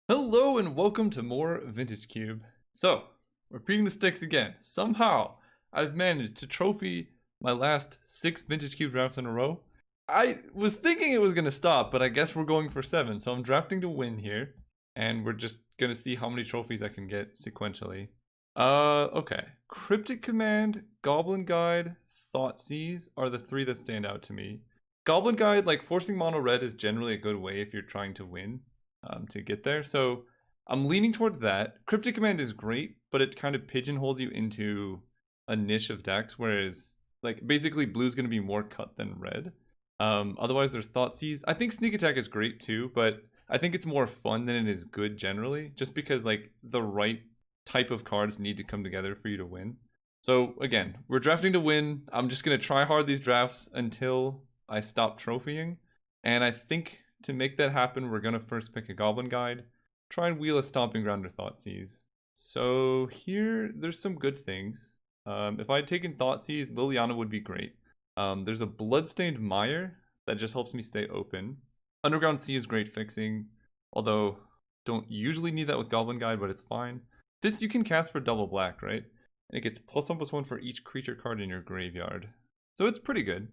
Hello and welcome to more Vintage Cube. So, repeating the sticks again. Somehow, I've managed to trophy my last 6 Vintage Cube drafts in a row. I was thinking it was going to stop, but I guess we're going for 7. So I'm drafting to win here. And we're just going to see how many trophies I can get sequentially. Okay. Cryptic Command, Goblin Guide, Thoughtseize are the 3 that stand out to me. Goblin Guide, like forcing mono red is generally a good way if you're trying to win. To get there. So I'm leaning towards that. Cryptic Command is great, but it kind of pigeonholes you into a niche of decks, whereas like basically blue's going to be more cut than red. Otherwise there's Thoughtseize. I think Sneak Attack is great too, but I think it's more fun than it is good generally, just because like the right type of cards need to come together for you to win. So again, we're drafting to win. I'm just going to try hard these drafts until I stop trophying. And I think to make that happen, we're going to first pick a Goblin Guide, try and wheel a Stomping Ground or Thoughtseize. So here, there's some good things. If I had taken Thoughtseize, Liliana would be great. There's a Bloodstained Mire that just helps me stay open. Underground Sea is great fixing, although don't usually need that with Goblin Guide, but it's fine. This you can cast for double black, right? And it gets +1/+1 for each creature card in your graveyard. So it's pretty good.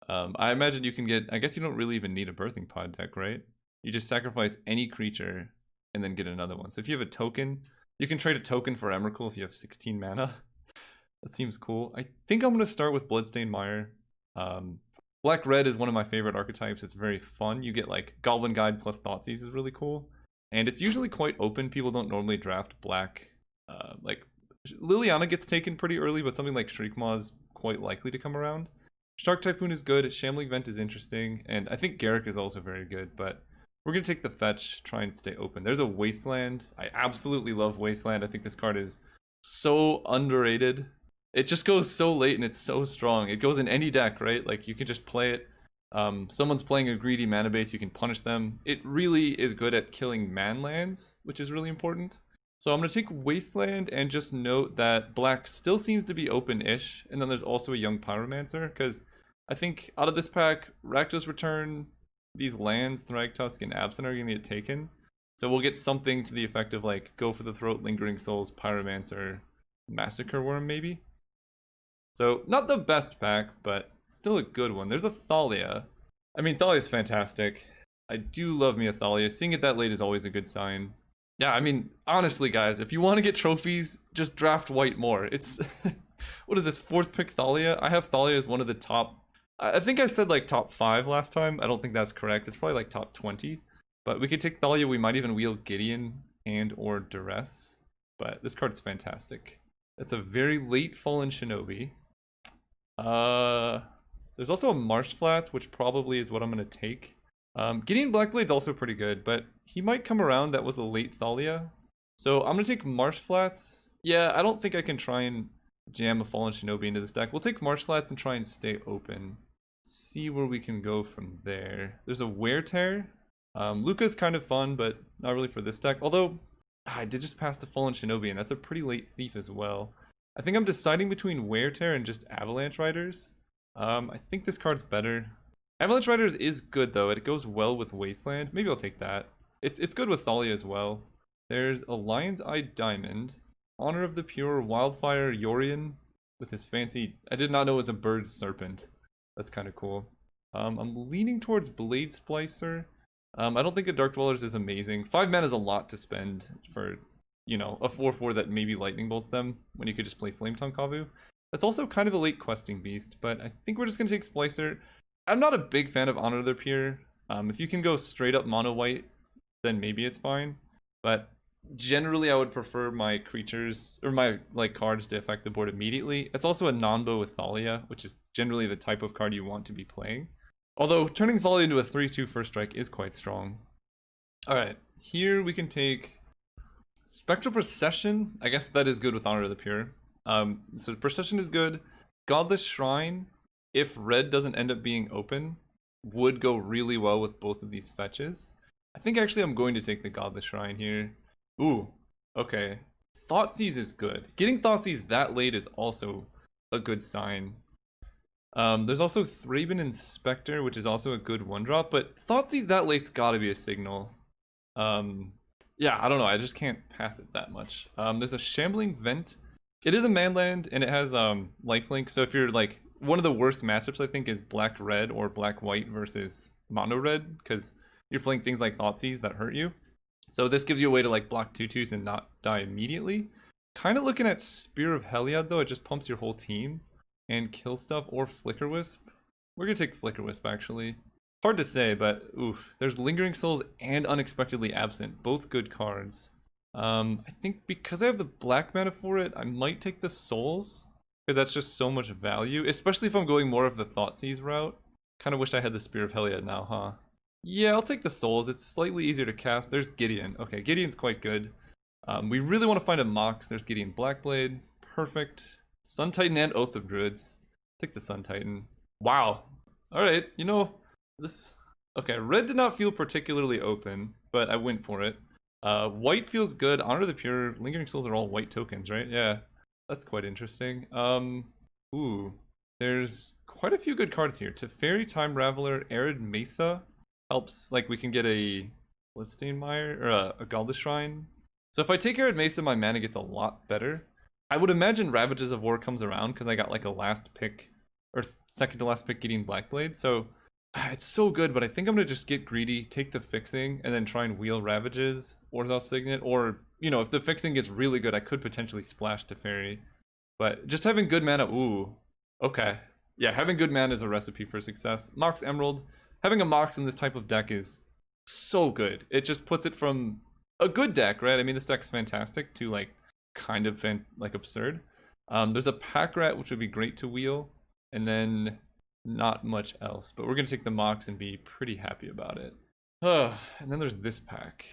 I imagine you can get, I guess you don't really even need a Birthing Pod deck, right? You just sacrifice any creature and then get another one. So if you have a token, you can trade a token for Emrakul if you have 16 mana. That seems cool. I think I'm going to start with Bloodstained Mire. Black-Red is one of my favorite archetypes. It's very fun. You get like Goblin Guide plus Thoughtseize is really cool. And it's usually quite open. People don't normally draft black. Like Liliana gets taken pretty early, but something like Shriekmaw is quite likely to come around. Shark Typhoon is good, Shambling Vent is interesting, and I think Garruk is also very good, but we're going to take the fetch, try and stay open. There's a Wasteland. I absolutely love Wasteland. I think this card is so underrated. It just goes so late and it's so strong. It goes in any deck, right? Like you can just play it. Someone's playing a greedy mana base, you can punish them. It really is good at killing man lands, which is really important. So I'm going to take Wasteland and just note that black still seems to be open-ish. And then there's also a Young Pyromancer, because I think out of this pack, Rakdos Return, these lands, Thragtusk and Absent are going to get taken. So we'll get something to the effect of like Go for the Throat, Lingering Souls, Pyromancer, Massacre Worm maybe. So not the best pack, but still a good one. There's a Thalia. I mean, Thalia's fantastic. I do love me a Thalia. Seeing it that late is always a good sign. Yeah, I mean, honestly, guys, if you want to get trophies, just draft white more. It's, what is this, 4th pick Thalia? I have Thalia as one of the top, I think I said like top 5 last time. I don't think that's correct. It's probably like top 20. But we could take Thalia, we might even wheel Gideon and or Duress. But this card's fantastic. It's a very late Fallen Shinobi. There's also a Marsh Flats, which probably is what I'm going to take. Gideon Blackblade's also pretty good, but he might come around. That was a late Thalia. So I'm going to take Marsh Flats. Yeah, I don't think I can try and jam a Fallen Shinobi into this deck. We'll take Marsh Flats and try and stay open. See where we can go from there. There's a Wear Tear. Luca's kind of fun, but not really for this deck. Although, I did just pass the Fallen Shinobi, and that's a pretty late Thief as well. I think I'm deciding between Wear Tear and just Avalanche Riders. I think this card's better. Avalanche Riders is good though, it goes well with Wasteland. Maybe I'll take that. It's good with Thalia as well. There's a Lion's Eye Diamond, Honor of the Pure, Wildfire Yorion with his fancy, I did not know it was a bird serpent. That's kind of cool. I'm leaning towards Blade Splicer. I don't think the Dark Dwellers is amazing. 5 mana is a lot to spend for, you know, a 4/4 that maybe Lightning Bolts them when you could just play Flame Tongue Kavu. That's also kind of a late questing beast, but I think we're just going to take Splicer. I'm not a big fan of Honor the Pure. If you can go straight up mono white, then maybe it's fine. But generally, I would prefer my creatures or my like cards to affect the board immediately. It's also a non-bow with Thalia, which is generally the type of card you want to be playing. Although turning Thalia into a 3/2 first strike is quite strong. All right, here we can take Spectral Procession. I guess that is good with Honor of the Pure. So Procession is good. Godless Shrine, if red doesn't end up being open, would go really well with both of these fetches. I think actually I'm going to take the Godless Shrine here. Ooh, okay. Thoughtseize is good. Getting Thoughtseize that late is also a good sign. There's also Thraben Inspector, which is also a good 1-drop, but Thoughtseize that late's gotta be a signal. Yeah, I don't know. I just can't pass it that much. There's a Shambling Vent. It is a manland and it has lifelink. So if you're like one of the worst matchups, I think, is black red or black white versus mono red because you're playing things like Thoughtseize that hurt you. So this gives you a way to like block 2/2s and not die immediately. Kind of looking at Spear of Heliod though. It just pumps your whole team and kills stuff, or Flicker Wisp. We're gonna take Flicker Wisp actually. Hard to say, but oof. There's Lingering Souls and Unexpectedly Absent, both good cards. I think because I have the black mana for it, I might take the Souls, because that's just so much value, especially if I'm going more of the Thoughtseize route. Kind of wish I had the Spear of Heliod now, huh? Yeah, I'll take the Souls. It's slightly easier to cast. There's Gideon. Okay, Gideon's quite good. We really want to find a Mox. There's Gideon Blackblade. Perfect. Sun Titan and Oath of Druids. Take the Sun Titan. Wow. Alright, you know, this... Okay, red did not feel particularly open, but I went for it. White feels good. Honor the Pure. Lingering Souls are all white tokens, right? Yeah, that's quite interesting. Ooh. There's quite a few good cards here. Teferi, Time Raveler, Arid Mesa helps. Like, we can get a Blistane or a Godless Shrine. So if I take Arid Mesa, my mana gets a lot better. I would imagine Ravages of War comes around because I got like a last pick, or second to last pick getting Blackblade. So it's so good, but I think I'm going to just get greedy, take the fixing, and then try and wheel Ravages, Orzhov Signet, or, you know, if the fixing gets really good, I could potentially splash Teferi. But just having good mana, ooh, okay. Yeah, having good mana is a recipe for success. Mox Emerald, having a Mox in this type of deck is so good. It just puts it from a good deck, right? I mean, this deck's fantastic to like kind of like absurd. There's a Pack Rat, which would be great to wheel, and then not much else. But we're gonna take the Mox and be pretty happy about it. And then there's this pack.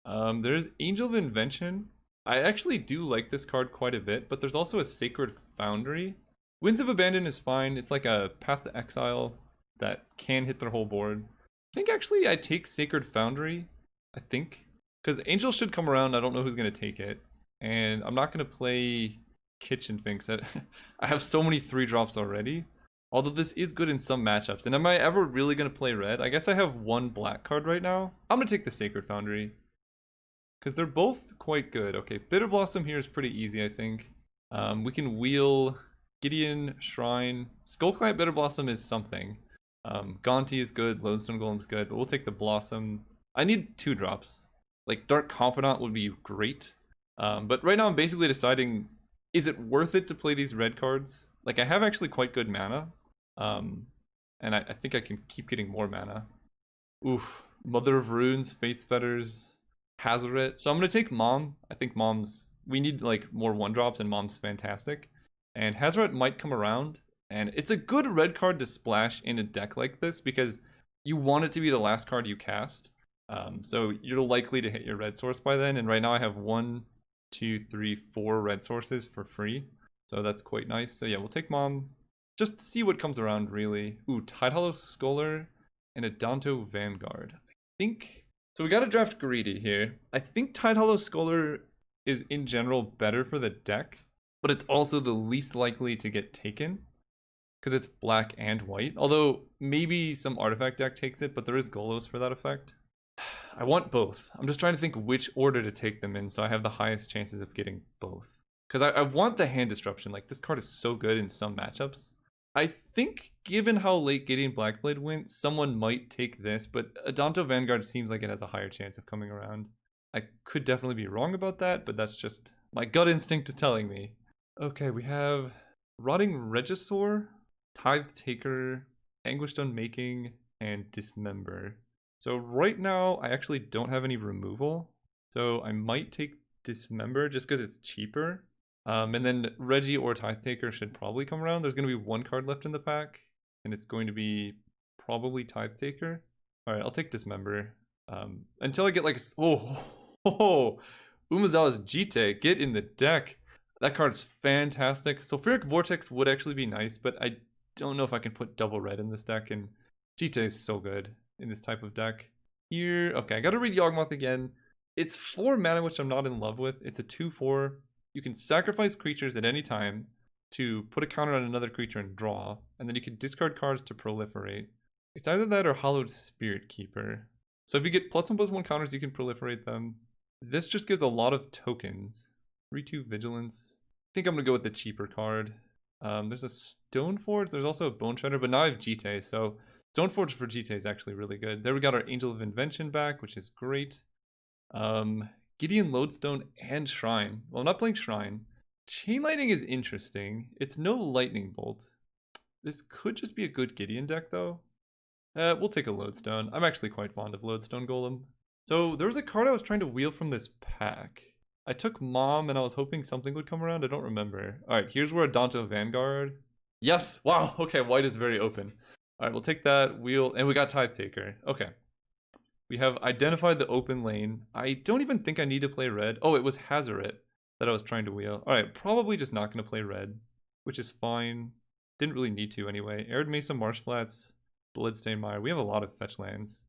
There's Angel of Invention. I actually do like this card quite a bit, but there's also a Sacred Foundry. Winds of Abandon is fine. It's like a Path to Exile that can hit their whole board. I think actually I take Sacred Foundry, I think. Because Angel should come around, I don't know who's going to take it. And I'm not going to play Kitchen Finks. I have so many 3-drops already. Although this is good in some matchups. And am I ever really going to play red? I guess I have one black card right now. I'm going to take the Sacred Foundry. Because they're both quite good. Okay, Bitter Blossom here is pretty easy, I think. We can wheel Gideon, Shrine. Skullclamp, Bitter Blossom is something. Gonti is good, Lodestone Golem's good, but we'll take the Blossom. I need 2-drops. Like, Dark Confidant would be great. But right now I'm basically deciding, is it worth it to play these red cards? Like, I have actually quite good mana. And I think I can keep getting more mana. Oof. Mother of Runes, Face Fetters, Hazoret. So I'm going to take Mom. I think Mom's... We need, like, more 1-drops, and Mom's fantastic. And Hazoret might come around. And it's a good red card to splash in a deck like this because you want it to be the last card you cast. So you're likely to hit your red source by then. And right now I have 1, 2, 3, 4 red sources for free. So that's quite nice. So yeah, we'll take Mom. Just see what comes around, really. Ooh, Tidehollow Scholar and a Danto Vanguard. I think... So we got to draft greedy here. I think Tidehollow Scholar is in general better for the deck, but it's also the least likely to get taken because it's black and white. Although maybe some artifact deck takes it, but there is Golos for that effect. I want both. I'm just trying to think which order to take them in so I have the highest chances of getting both. Because I want the Hand Disruption. Like, this card is so good in some matchups. I think, given how late Gideon Blackblade went, someone might take this, but Adanto Vanguard seems like it has a higher chance of coming around. I could definitely be wrong about that, but that's just my gut instinct is telling me. Okay, we have Rotting Regisaur, Tithe Taker, Anguished Unmaking, and Dismember. So right now, I actually don't have any removal, so I might take Dismember just because it's cheaper. And then Reggie or Tithe Taker should probably come around. There's going to be 1 card left in the pack, and it's going to be probably Tithe Taker. All right, I'll take Dismember. Until I get like Umezawa's Jite, get in the deck. That card's fantastic. Sulfuric Vortex would actually be nice, but I don't know if I can put double red in this deck, and Jite is so good in this type of deck. Here, okay, I gotta read Yawgmoth again. It's 4 mana, which I'm not in love with. It's a 2/4. You can sacrifice creatures at any time to put a counter on another creature and draw, and then you can discard cards to proliferate. It's either that or Hallowed Spirit Keeper. So if you get +1/+1 counters, you can proliferate them. This just gives a lot of tokens. 3/2 Vigilance. I think I'm going to go with the cheaper card. There's a Stoneforge. There's also a Bone Shredder, but now I have Jite, so Stoneforge for Jite is actually really good. There we got our Angel of Invention back, which is great. Gideon Lodestone and Shrine. Well, I'm not playing Shrine. Chain Lightning is interesting. It's no Lightning Bolt. This could just be a good Gideon deck, though. We'll take a Lodestone. I'm actually quite fond of Lodestone Golem. So there was a card I was trying to wheel from this pack. I took Mom and I was hoping something would come around. I don't remember. All right, here's where Adanto Vanguard. Yes, wow, okay, white is very open. All right, we'll take that wheel, and we got Tithe Taker. Okay. We have identified the open lane. I don't even think I need to play red. Oh, it was Hazoret that I was trying to wheel. All right, probably just not going to play red, which is fine. Didn't really need to anyway. Arid Mesa, Marsh Flats, Bloodstained Mire. We have a lot of fetch lands.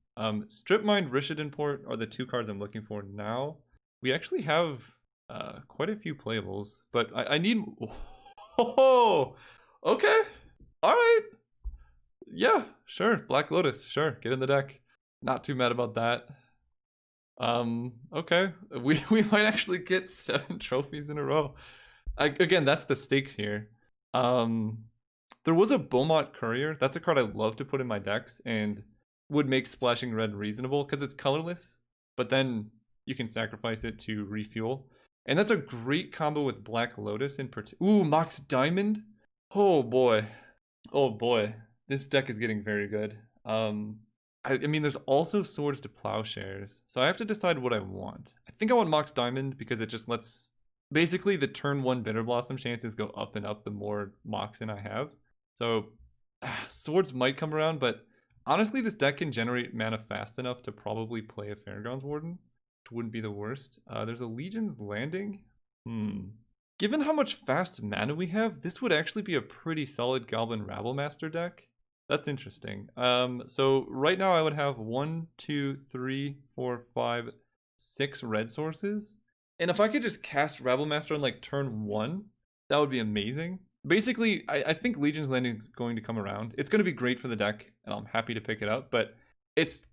Strip Mine, Rishadan Port are the two cards I'm looking for now. We actually have quite a few playables, but I need... Oh, okay. All right. Yeah, sure. Black Lotus, sure. Get in the deck. Not too mad about that. Okay. We might actually get 7 trophies in a row. Again, that's the stakes here. There was a Beaumont Courier. That's a card I love to put in my decks and would make splashing red reasonable because it's colorless, but then you can sacrifice it to refuel. And that's a great combo with Black Lotus in particular. Ooh, Mox Diamond? Oh boy. Oh boy. This deck is getting very good. I mean, there's also Swords to Plowshares, so I have to decide what I want. I think I want Mox Diamond because it just lets... Basically, the turn 1 Bitter Blossom chances go up and up the more Moxen I have. So, Swords might come around, but honestly, this deck can generate mana fast enough to probably play a Fairgrounds Warden, which wouldn't be the worst. There's a Legion's Landing. Given how much fast mana we have, this would actually be a pretty solid Goblin Rabblemaster deck. That's interesting. So right now I would have 1, 2, 3, 4, 5, 6 red sources. And if I could just cast Rabblemaster on like turn 1, that would be amazing. Basically, I think Legion's Landing is going to come around. It's going to be great for the deck, and I'm happy to pick it up, but it's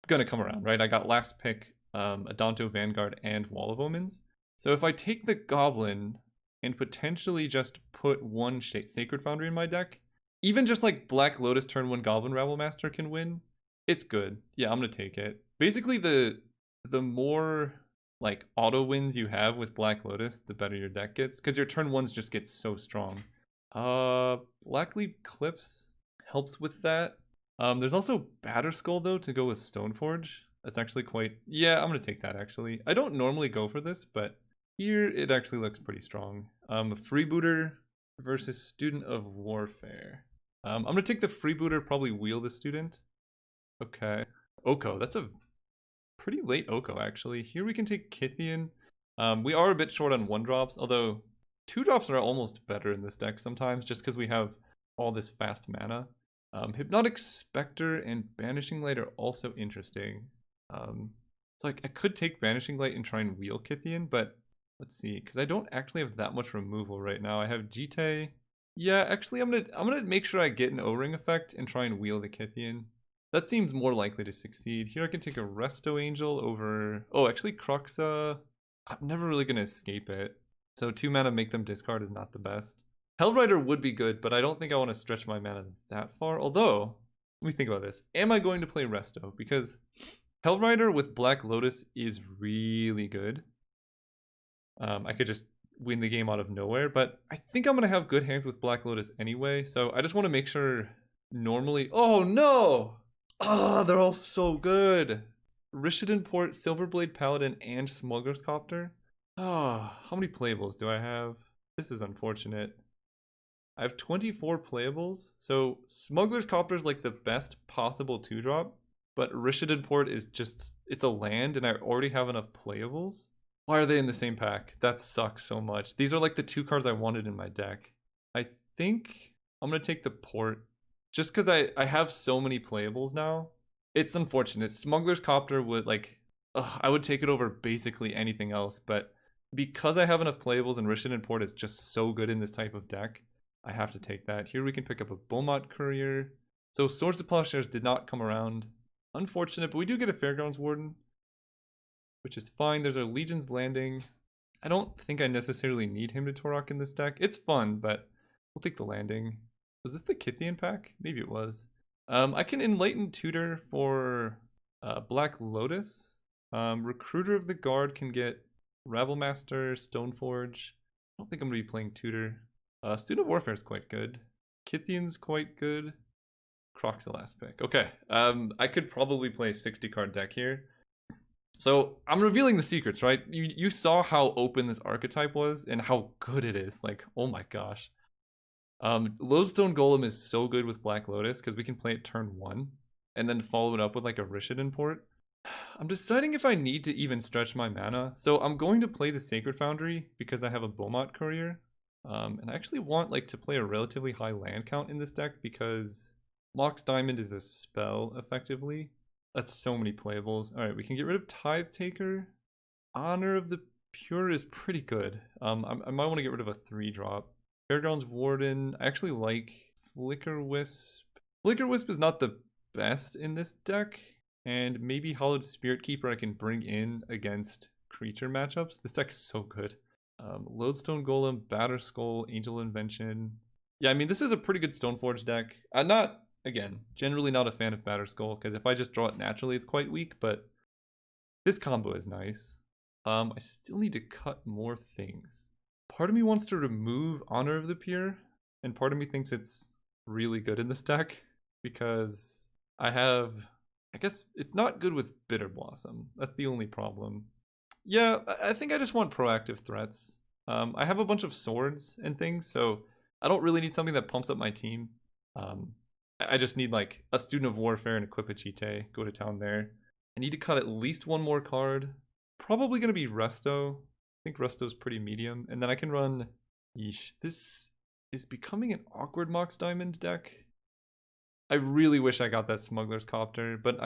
going to come around, right? I got last pick, Adanto Vanguard, and Wall of Omens. So if I take the Goblin and potentially just put 1 Sacred Foundry in my deck, even just like Black Lotus turn 1 Goblin Rabblemaster can win, it's good. Yeah, I'm going to take it. Basically, the more like auto wins you have with Black Lotus, the better your deck gets, because your turn 1s just get so strong. Blackleaf Cliffs helps with that. There's also Batterskull though to go with Stoneforge. That's actually quite... Yeah, I'm going to take that actually. I don't normally go for this, but here it actually looks pretty strong. Freebooter versus Student of Warfare. I'm going to take the Freebooter, probably wheel the Student. Okay. Oko, that's a pretty late Oko actually. Here we can take Kithian. We are a bit short on 1-drops, although 2-drops are almost better in this deck sometimes just because we have all this fast mana. Hypnotic Spectre and Banishing Light are also interesting. So I could take Banishing Light and try and wheel Kithian, but let's see, because I don't actually have that much removal right now. I have Jite. Yeah, actually I'm gonna make sure I get an O-Ring effect and try and wheel the Kithian. That seems more likely to succeed. Here I can take a Resto Angel over... Oh, actually Cruxa... I'm never really gonna escape it. So 2 mana make them discard is not the best. Hellrider would be good, but I don't think I want to stretch my mana that far. Although, let me think about this. Am I going to play Resto? Because Hellrider with Black Lotus is really good. I could just win the game out of nowhere, but I think I'm going to have good hands with Black Lotus anyway. So I just want to make sure normally... Oh no! Oh, they're all so good. Rishadan Port, Silverblade Paladin, and Smuggler's Copter. Oh, how many playables do I have? This is unfortunate. I have 24 playables. So Smuggler's Copter is like the best possible 2-drop, but Rishadan Port is just, it's a land and I already have enough playables. Why are they in the same pack? That sucks so much. These are like the 2 cards I wanted in my deck. I think I'm going to take the Port just because I have so many playables now. It's unfortunate. Smuggler's Copter would like, I would take it over basically anything else, but because I have enough playables and Rishadan Port is just so good in this type of deck, I have to take that. Here we can pick up a Beaumont Courier. So Swords to Plowshares did not come around. Unfortunate, but we do get a Fairgrounds Warden, which is fine. There's our Legion's Landing. I don't think I necessarily need him to Torok in this deck. It's fun, but we'll take the landing. Was this the Kythian pack? Maybe it was. I can Enlighten Tutor for Black Lotus. Recruiter of the Guard can get Rabblemaster, Stoneforge. I don't think I'm going to be playing Tutor. Student of Warfare is quite good. Kythian's quite good. Croc's the last pick. Okay, I could probably play a 60 card deck here. So I'm revealing the secrets, right? You saw how open this archetype was and how good it is. Like, oh my gosh. Lodestone Golem is so good with Black Lotus because we can play it turn 1 and then follow it up with like a Rishiden port. I'm deciding if I need to even stretch my mana. So I'm going to play the Sacred Foundry because I have a Beaumont Courier. And I actually want like to play a relatively high land count in this deck because Mox Diamond is a spell effectively. That's so many playables. Alright, we can get rid of Tithe Taker. Honor of the Pure is pretty good. I might want to get rid of a 3-drop. Fairgrounds Warden. I actually like Flicker Wisp. Flicker Wisp is not the best in this deck. And maybe Hallowed Spirit Keeper I can bring in against creature matchups. This deck is so good. Lodestone Golem, Batterskull, Angel Invention. Yeah, I mean, this is a pretty good Stoneforge deck. I'm not, again, generally not a fan of Batterskull, because if I just draw it naturally, it's quite weak, but this combo is nice. I still need to cut more things. Part of me wants to remove Honor of the Pure, and part of me thinks it's really good in this deck, because I guess it's not good with Bitter Blossom. That's the only problem. Yeah, I think I just want proactive threats. I have a bunch of swords and things, so I don't really need something that pumps up my team. I just need like a Student of Warfare and equip a Chite, go to town there. I need to cut at least one more card. Probably going to be Resto. I think Resto's pretty medium. And then I can run... Yeesh, this is becoming an awkward Mox Diamond deck. I really wish I got that Smuggler's Copter, but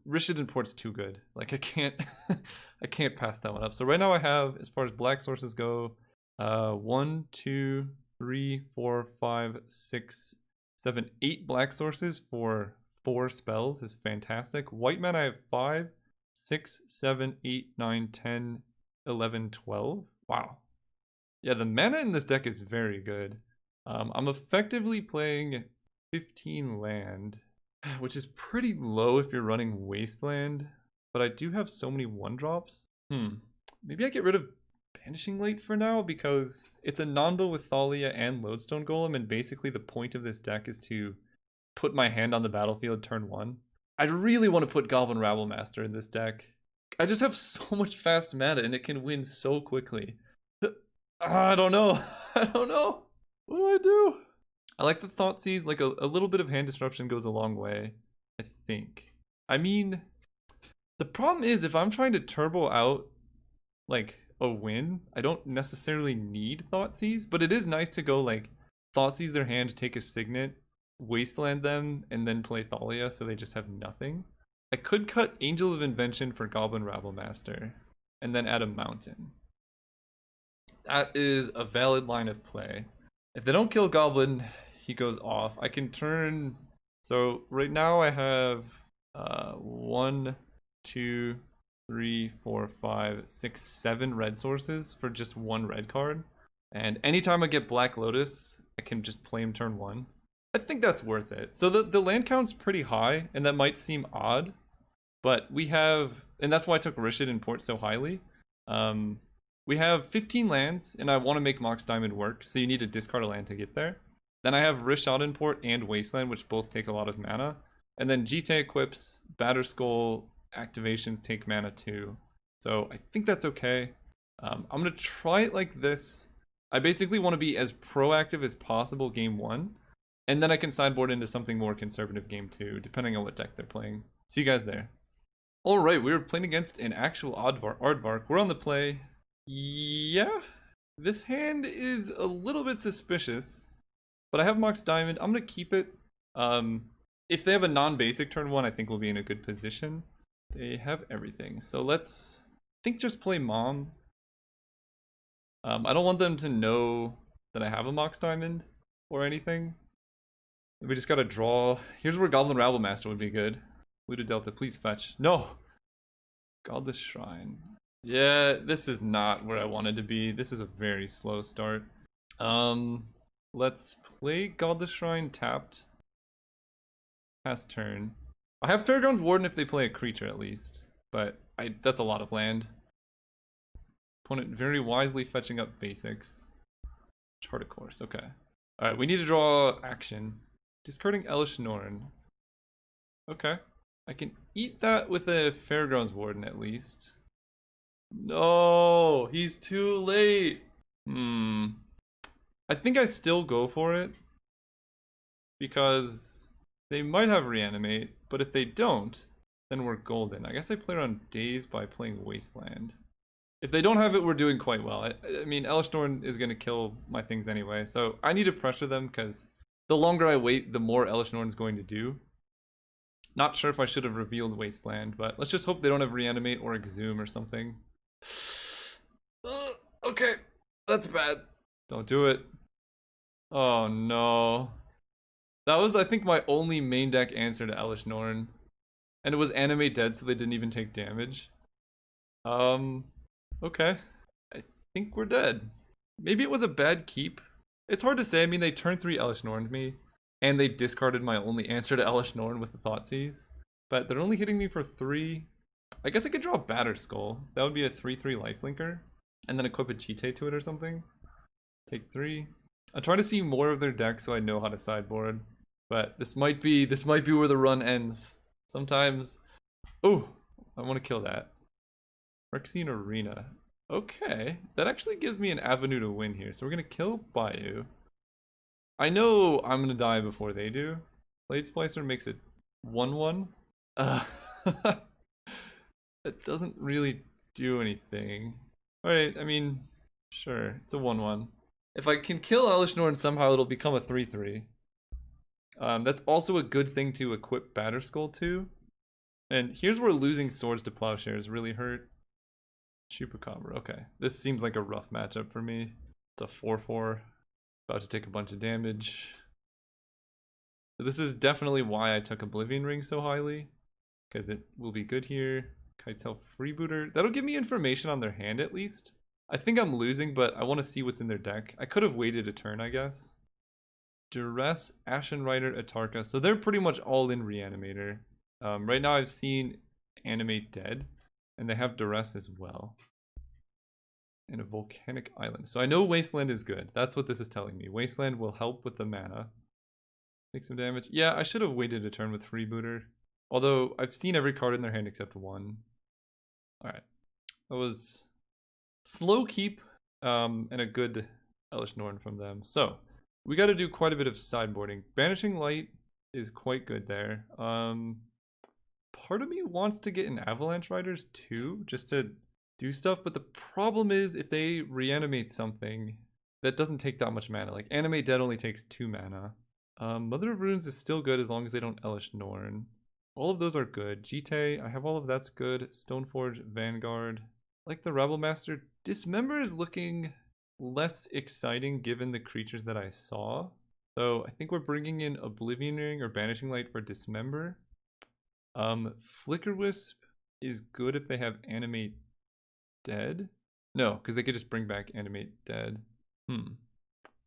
Rishiden Port's too good. Like I can't pass that one up. So right now I have, as far as black sources go, 1, 2, 3, 4, 5, 6, 7, 8 black sources for 4 spells is fantastic. White mana I have 5, 6, 7, 8, 9, 10, 11, 12. Wow. Yeah, the mana in this deck is very good. I'm effectively playing 15 land, which is pretty low if you're running Wasteland, but I do have so many 1-drops. Maybe I get rid of Banishing Light for now because it's a non-bow with Thalia and Lodestone Golem, and basically the point of this deck is to put my hand on the battlefield turn 1. I really want to put Goblin Rabblemaster in this deck. I just have so much fast mana and it can win so quickly. I don't know. I don't know. What do I do? I like the Thoughtseize. Like a little bit of hand disruption goes a long way, I think. I mean, the problem is if I'm trying to turbo out like a win, I don't necessarily need Thoughtseize, but it is nice to go like Thoughtseize their hand, take a Signet, Wasteland them, and then play Thalia so they just have nothing. I could cut Angel of Invention for Goblin Rabblemaster and then add a Mountain. That is a valid line of play. If they don't kill Goblin, he goes off. I can turn... So right now I have 1, 2, 3, 4, 5, 6, 7 red sources for just 1 red card. And anytime I get Black Lotus, I can just play him turn 1. I think that's worth it. So the land count's pretty high, and that might seem odd. But we have... And that's why I took Rishiden Port so highly. We have 15 lands, and I want to make Mox Diamond work, so you need to discard a land to get there. Then I have Rishaden Port and Wasteland, which both take a lot of mana. And then Jite equips, Batterskull activations take mana too. So I think that's okay. I'm going to try it like this. I basically want to be as proactive as possible game 1. And then I can sideboard into something more conservative game 2, depending on what deck they're playing. See you guys there. Alright, we were playing against an actual Aardvark. We're on the play. Yeah, this hand is a little bit suspicious, but I have Mox Diamond. I'm going to keep it. If they have a non-basic turn 1, I think we'll be in a good position. They have everything. So let's, I think, just play Mom. I don't want them to know that I have a Mox Diamond or anything. We just got to draw. Here's where Goblin Rabblemaster would be good. Looted Delta, please fetch. No! Godless Shrine. Yeah, this is not where I wanted to be. This is a very slow start. Um, let's play Godless Shrine tapped. Pass turn. I have Fairgrounds Warden if they play a creature at least, but that's a lot of land. Opponent very wisely fetching up basics. Chart a course, okay. Alright, we need to draw action. Discarding Elish Norn. Okay. I can eat that with a Fairgrounds Warden at least. No, he's too late. I think I still go for it because they might have reanimate, but if they don't, then we're golden. I guess I play around Daze by playing Wasteland. If they don't have it, we're doing quite well. I mean, Elishnorn is going to kill my things anyway, so I need to pressure them because the longer I wait, the more Elishnorn is going to do. Not sure if I should have revealed Wasteland, but let's just hope they don't have reanimate or Exhume or something. Okay, that's bad. Don't do it. Oh no. That was, I think, my only main deck answer to Elish Norn. And it was animate dead, so they didn't even take damage. Okay. I think we're dead. Maybe it was a bad keep. It's hard to say. I mean, they turned 3 Elish Norn'd me, and they discarded my only answer to Elish Norn with the Thoughtseize. But they're only hitting me for 3. I guess I could draw Batter Skull. That would be a 3/3 lifelinker. And then equip a Cheetah to it or something. Take 3. I'm trying to see more of their deck so I know how to sideboard. But this might be where the run ends. Sometimes. Oh, I want to kill that. Phyrexian Arena. Okay, that actually gives me an avenue to win here. So we're gonna kill Bayou. I know I'm gonna die before they do. Blade Splicer makes it 1/1. It doesn't really do anything. Alright, I mean, sure, it's a 1/1. If I can kill Elish Norn somehow, it'll become a 3/3. That's also a good thing to equip Batterskull to. And here's where losing Swords to Plowshares really hurt. Chupacabra, okay. This seems like a rough matchup for me. It's a 4/4. About to take a bunch of damage. So this is definitely why I took Oblivion Ring so highly. Because it will be good here. Kite's Help Freebooter. That'll give me information on their hand at least. I think I'm losing, but I want to see what's in their deck. I could have waited a turn, I guess. Duress, Ashen Rider, Atarka. So they're pretty much all in Reanimator. Right now I've seen Animate Dead, and they have Duress as well. And a Volcanic Island. So I know Wasteland is good. That's what this is telling me. Wasteland will help with the mana. Take some damage. Yeah, I should have waited a turn with Freebooter. Although I've seen every card in their hand except 1. Alright. That was slow keep and a good Elish Norn from them. So we got to do quite a bit of sideboarding. Banishing Light is quite good there. Part of me wants to get an Avalanche Riders too, just to do stuff. But the problem is if they reanimate something, that doesn't take that much mana. Like Animate Dead only takes 2 mana. Mother of Runes is still good as long as they don't Elish Norn. All of those are good. Jite, I have all of that's good. Stoneforge, Vanguard. Like the Rebel Master, Dismember is looking less exciting given the creatures that I saw. So I think we're bringing in Oblivion Ring or Banishing Light for Dismember. Flicker Wisp is good if they have Animate Dead. No, because they could just bring back Animate Dead.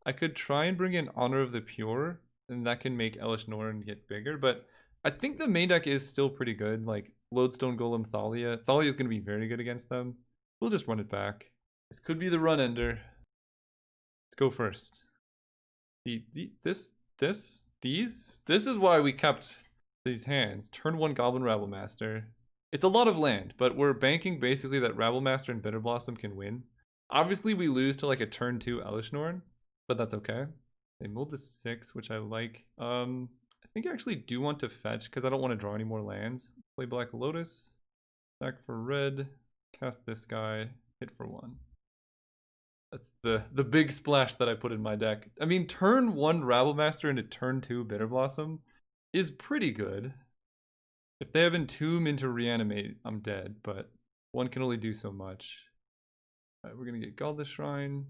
I could try and bring in Honor of the Pure, and that can make Elish Norn get bigger, but I think the main deck is still pretty good. Like Lodestone Golem Thalia. Thalia is going to be very good against them. We'll just run it back. This could be the run ender. Let's go first. This is why we kept these hands. Turn 1 Goblin Rabble Master. It's a lot of land, but we're banking basically that Rabble Master and Bitter Blossom can win. Obviously we lose to like a turn 2 Elish Norn, but that's okay. They mulled to 6, which I like. I think I actually do want to fetch because I don't want to draw any more lands. Play Black Lotus, sack for red, cast this guy, hit for 1. That's the big splash that I put in my deck. I mean, turn 1 Rabble Master into turn 2 Bitter Blossom is pretty good. If they have Entomb into Reanimate, I'm dead, but one can only do so much. Alright, we're gonna get Godless Shrine.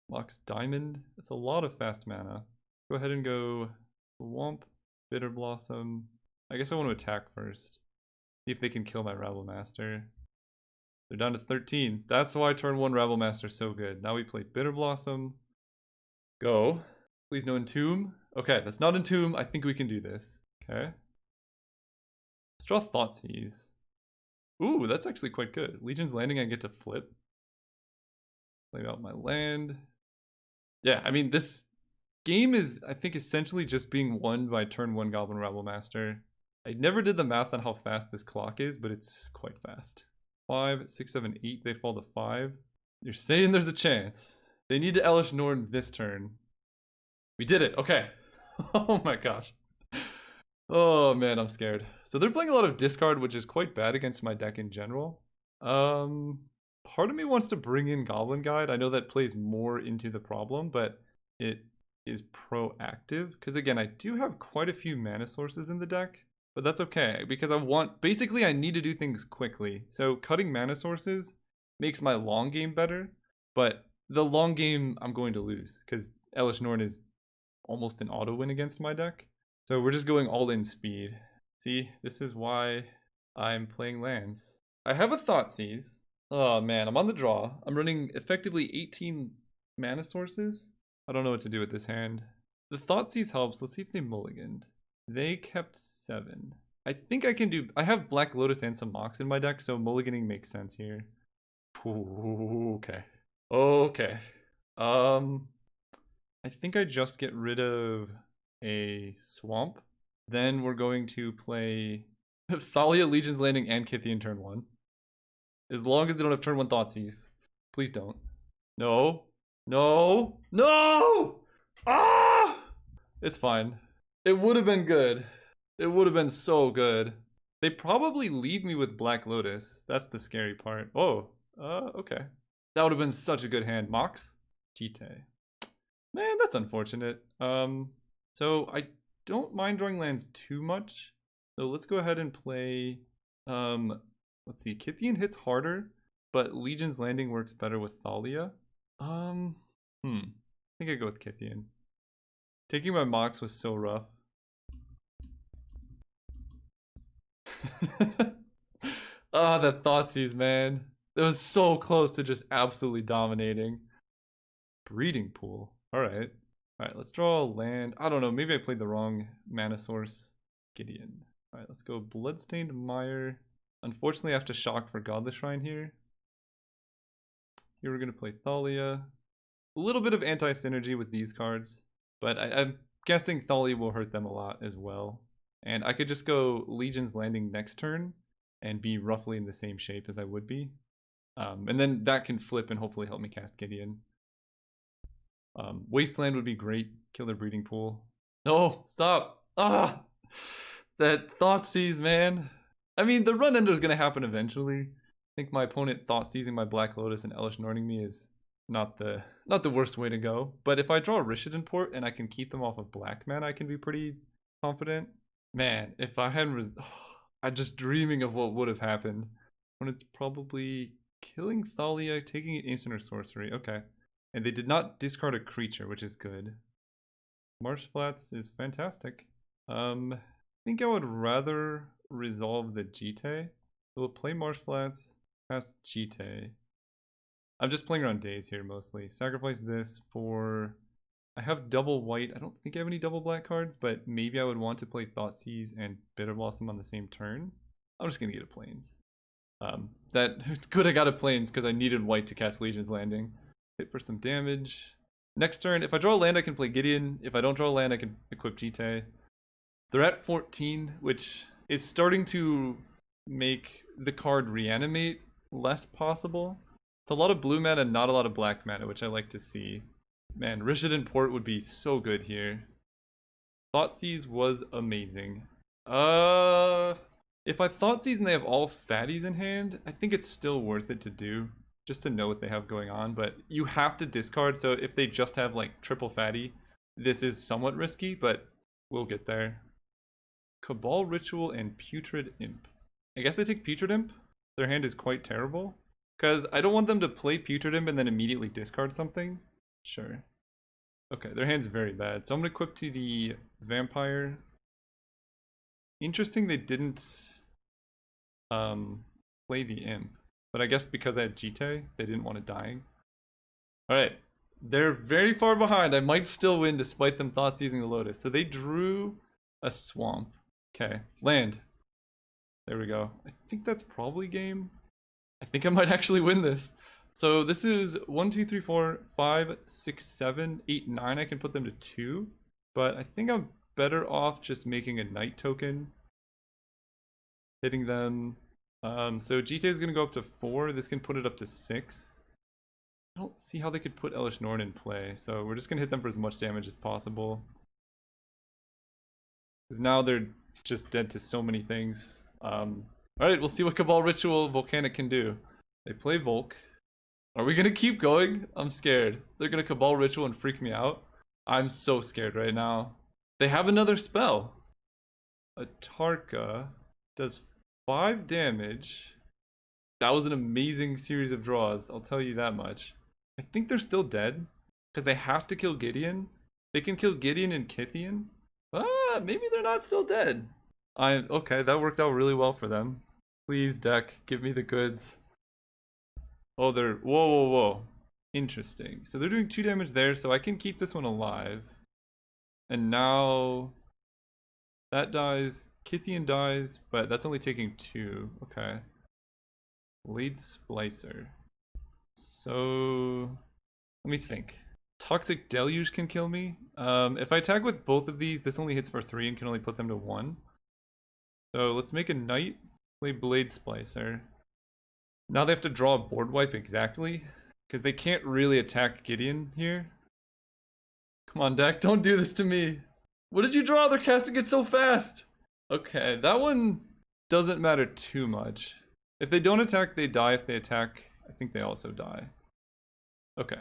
Mox Diamond. That's a lot of fast mana. Go ahead and go Swamp, Bitter Blossom. I guess I want to attack first. See if they can kill my Rabble Master. They're down to 13. That's why turn 1 Rabble Master is so good. Now we play Bitter Blossom. Go. Please no Entomb. Okay, that's not Entomb. I think we can do this. Okay. Let's draw Thoughtseize. Ooh, that's actually quite good. Legion's Landing, I get to flip. Play out my land. Yeah, I mean, this game is, I think, essentially just being won by turn 1 Goblin Rabble Master. I never did the math on how fast this clock is, but it's quite fast. 5, 6, 7, 8, they fall to 5. You're saying there's a chance. They need to Elish Norn this turn. We did it, okay. Oh my gosh. Oh man, I'm scared. So they're playing a lot of discard, which is quite bad against my deck in general. Part of me wants to bring in Goblin Guide. I know that plays more into the problem, but it is proactive. Because again, I do have quite a few mana sources in the deck, but that's okay. Because basically I need to do things quickly. So cutting mana sources makes my long game better, but the long game I'm going to lose. Because Elish Norn is almost an auto win against my deck. So we're just going all in speed. See, this is why I'm playing lands. I have a Thoughtseize. Oh man, I'm on the draw. I'm running effectively 18 mana sources. I don't know what to do with this hand. The Thoughtseize helps. Let's see if they mulliganed. They kept 7. I think I can do... I have Black Lotus and some Mox in my deck, so mulliganing makes sense here. Ooh, okay. Okay. I think I just get rid of a Swamp. Then we're going to play Thalia, Legion's Landing, and Kythian turn 1. As long as they don't have turn 1 Thoughtseize. Please don't. No. No. No! Ah! It's fine. It would have been good. It would have been so good. They probably leave me with Black Lotus. That's the scary part. Oh. Okay. That would have been such a good hand. Mox? Jite. Man, that's unfortunate. So I don't mind drawing lands too much. So let's go ahead and play... Let's see, Kythian hits harder, but Legion's Landing works better with Thalia. I think I go with Kythian. Taking my Mox was so rough. Ah, that Thoughtseize, man. It was so close to just absolutely dominating. Breeding Pool. Alright. Alright, let's draw a land. I don't know, maybe I played the wrong mana source. Gideon. Alright, let's go Bloodstained Mire. Unfortunately, I have to shock for Godless Shrine here. Here we're going to play Thalia. A little bit of anti-synergy with these cards, but I'm guessing Thalia will hurt them a lot as well. And I could just go Legion's Landing next turn and be roughly in the same shape as I would be. And then that can flip and hopefully help me cast Gideon. Wasteland would be great. Kill their Breeding Pool. No, stop! Ah! That Thoughtseize, man. I mean, the run ender is going to happen eventually. I think my opponent Thoughtseizing my Black Lotus and Elish Norning me is not the worst way to go. But if I draw a Rishadan Port and I can keep them off of black mana, I can be pretty confident. Man, if I hadn't... I'm just dreaming of what would have happened. When it's probably killing Thalia, taking an instant or sorcery. Okay. And they did not discard a creature, which is good. Marsh Flats is fantastic. I think I would rather resolve the Jite. So we'll play Marsh Flats, cast Jite. I'm just playing around days here mostly. Sacrifice this for... I have double white. I don't think I have any double black cards, but maybe I would want to play Thoughtseize and Bitter Blossom on the same turn. I'm just going to get a Plains. It's good I got a Plains because I needed white to cast Legion's Landing. Hit for some damage. Next turn, if I draw a land, I can play Gideon. If I don't draw a land, I can equip Jite. They're at 14, which is starting to make the card Reanimate less possible. It's a lot of blue mana, not a lot of black mana, which I like to see. Man, Rishadan Port would be so good here. Thoughtseize was amazing. If I Thoughtseize and they have all fatties in hand, I think it's still worth it to do. Just to know what they have going on, but you have to discard, so if they just have like triple fatty, this is somewhat risky, but we'll get there. Cabal Ritual and Putrid Imp. I guess I take Putrid Imp. Their hand is quite terrible. Because I don't want them to play Putrid Imp and then immediately discard something. Sure. Okay, their hand's very bad. So I'm going to equip to the Vampire. Interesting they didn't play the Imp. But I guess because I had Jite, they didn't want it dying. Alright. They're very far behind. I might still win despite them thoughts using the Lotus. So they drew a swamp. Okay. Land. There we go. I think that's probably game. I think I might actually win this. So this is 1, 2, 3, 4, 5, 6, 7, 8, 9. I can put them to 2. But I think I'm better off just making a knight token. Hitting them. So Jite is going to go up to 4. This can put it up to 6. I don't see how they could put Elish Norn in play. So we're just going to hit them for as much damage as possible. Because now they're just dead to so many things. Alright, we'll see what Cabal Ritual Volcanic can do. They play Volk. Are we gonna keep going? I'm scared. They're gonna Cabal Ritual and freak me out. I'm so scared right now. They have another spell. Atarka does 5 damage. That was an amazing series of draws, I'll tell you that much. I think they're still dead. Because they have to kill Gideon. They can kill Gideon and Kithian. Maybe they're not still dead. Okay, that worked out really well for them. Please, deck, give me the goods. Oh, they're... Whoa, whoa, whoa. Interesting. So they're doing 2 damage there, so I can keep this one alive. And now... That dies. Kithian dies, but that's only taking 2. Okay. Blade Splicer. So... Let me think. Toxic Deluge can kill me. If I attack with both of these, this only hits for 3 and can only put them to 1. So let's make a knight, play Blade Splicer. Now they have to draw a board wipe exactly, because they can't really attack Gideon here. Come on, deck, don't do this to me. What did you draw? They're casting it so fast. Okay, that one doesn't matter too much. If they don't attack, they die. If they attack, I think they also die. Okay.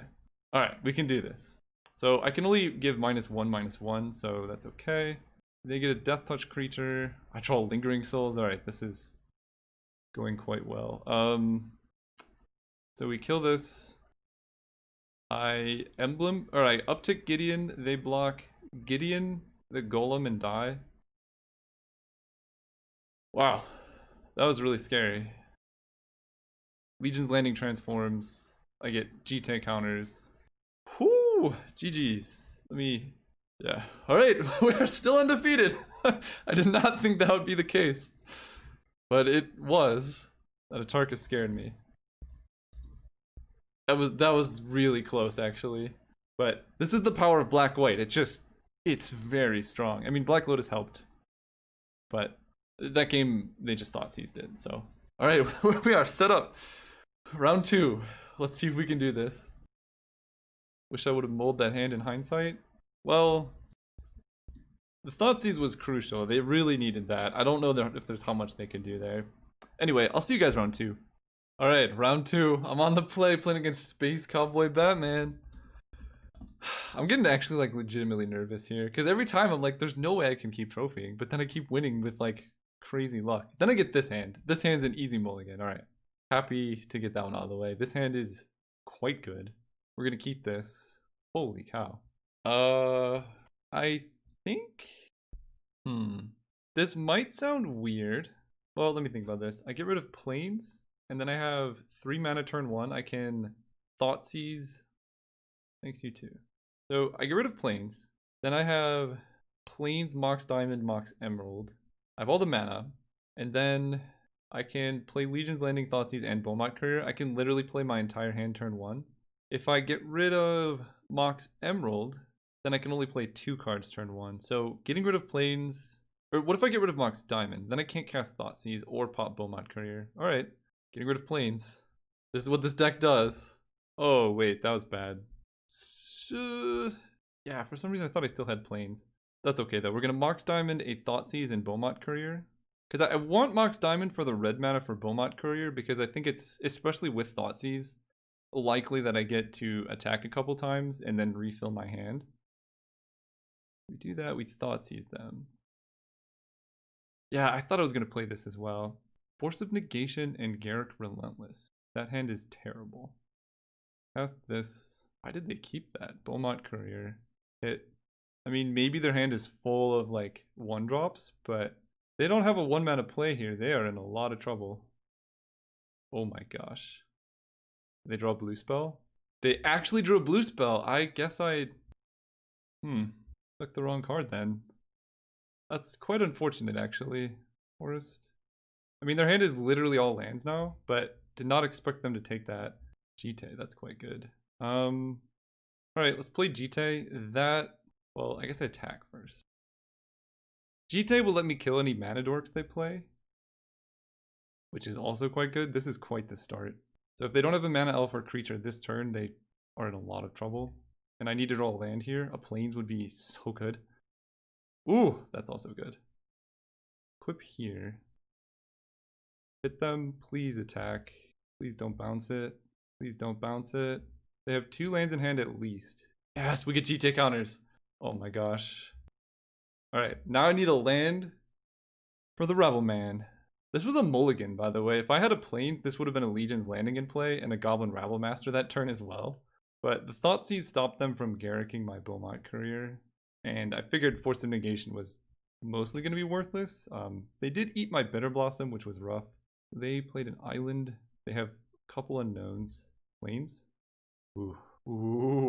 Alright, we can do this. So I can only give -1/-1, so that's okay. They get a Death Touch creature. I draw Lingering Souls. Alright, this is going quite well. So we kill this. I emblem, or I uptick Gideon. They block Gideon, the Golem, and die. Wow, that was really scary. Legion's Landing transforms. I get G-Tank counters. Whoo! GG's. Yeah. Alright, we are still undefeated. I did not think that would be the case. But it was. That Atarka scared me. That was really close, actually. But this is the power of Black-White. It's very strong. I mean, Black Lotus helped. But that game, they just thought seized it, so. Alright, we are set up. Round 2. Let's see if we can do this. Wish I would have molded that hand in hindsight. Well, the Thoughtseize was crucial. They really needed that. I don't know if there's how much they could do there. Anyway, I'll see you guys round 2. Alright, round 2. I'm on the play playing against Space Cowboy Batman. I'm getting actually like legitimately nervous here. Because every time I'm like, there's no way I can keep trophying. But then I keep winning with like crazy luck. Then I get this hand. This hand's an easy mulligan. Alright. Happy to get that one out of the way. This hand is quite good. We're gonna keep this. Holy cow. I think... This might sound weird. Well, let me think about this. I get rid of Plains, and then I have 3 mana turn 1. I can Thoughtseize. Thanks, you too. So I get rid of Plains. Then I have Plains, Mox Diamond, Mox Emerald. I have all the mana. And then I can play Legion's Landing, Thoughtseize, and Beaumont Courier. I can literally play my entire hand turn 1. If I get rid of Mox Emerald, then I can only play 2 cards turn 1. So getting rid of Plains... Or what if I get rid of Mox Diamond? Then I can't cast Thoughtseize or pop Beaumont Courier. Alright, getting rid of Plains. This is what this deck does. Oh, wait, that was bad. Yeah, for some reason I thought I still had Plains. That's okay though. We're going to Mox Diamond, a Thoughtseize, and Beaumont Courier. Because I want Mox Diamond for the red mana for Beaumont Courier, because I think it's, especially with Thoughtseize, likely that I get to attack a couple times and then refill my hand. We do that, we Thoughtseize them. Yeah, I thought I was going to play this as well. Force of Negation and Garrick Relentless. That hand is terrible. Cast this. Why did they keep that? Beaumont Courier. I mean, maybe their hand is full of like 1-drops, but they don't have a 1-mana play here. They are in a lot of trouble. Oh my gosh. They draw a blue spell? They actually drew a blue spell. I guess I... took the wrong card then. That's quite unfortunate, actually. Forest. I mean, their hand is literally all lands now, but did not expect them to take that. Jite, that's quite good. Alright, let's play Jite. That... Well, I guess I attack first. Jite will let me kill any mana dorks they play, which is also quite good. This is quite the start. So if they don't have a mana elf or creature this turn, they are in a lot of trouble. And I need to draw a land here. A plains would be so good. Ooh, that's also good. Equip here. Hit them, please attack. Please don't bounce it. Please don't bounce it. They have 2 lands in hand at least. Yes, we get GT counters. Oh my gosh. Alright, now I need a land for the Rebel Man. This was a mulligan, by the way. If I had a plane, this would have been a Legion's Landing in play and a Goblin Rabble Master that turn as well. But the Thoughtseize stopped them from Garricking my Beaumont Courier, and I figured Force of Negation was mostly going to be worthless. They did eat my Bitter Blossom, which was rough. They played an island. They have a couple unknowns. Plains? Ooh,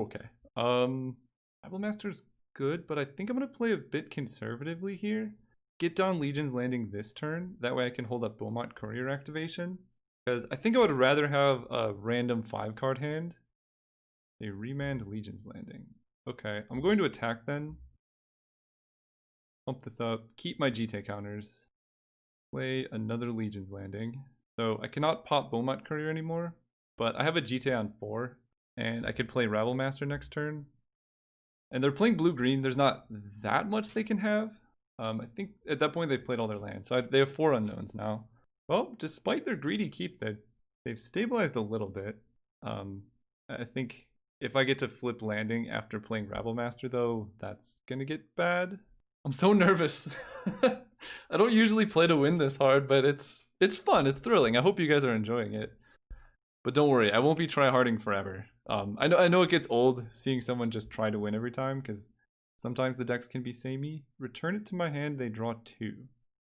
okay. Rabble Master's good, but I think I'm going to play a bit conservatively here. Get down Legion's Landing this turn. That way I can hold up Beaumont Courier activation. Because I think I would rather have a random 5-card hand. They remand Legion's Landing. Okay, I'm going to attack then. Pump this up. Keep my GT counters. Play another Legion's Landing. So I cannot pop Beaumont Courier anymore. But I have a GT on 4. And I could play Rabble Master next turn. And they're playing blue-green. There's not that much they can have. I think at that point they've played all their lands. So they have 4 unknowns now. Well, despite their greedy keep, they've stabilized a little bit. I think if I get to flip landing after playing Rabble Master, though, that's gonna get bad. I'm so nervous. I don't usually play to win this hard, but it's fun. It's thrilling. I hope you guys are enjoying it. But don't worry, I won't be try-harding forever. I know it gets old seeing someone just try to win every time, because sometimes the decks can be samey. Return it to my hand, they draw 2.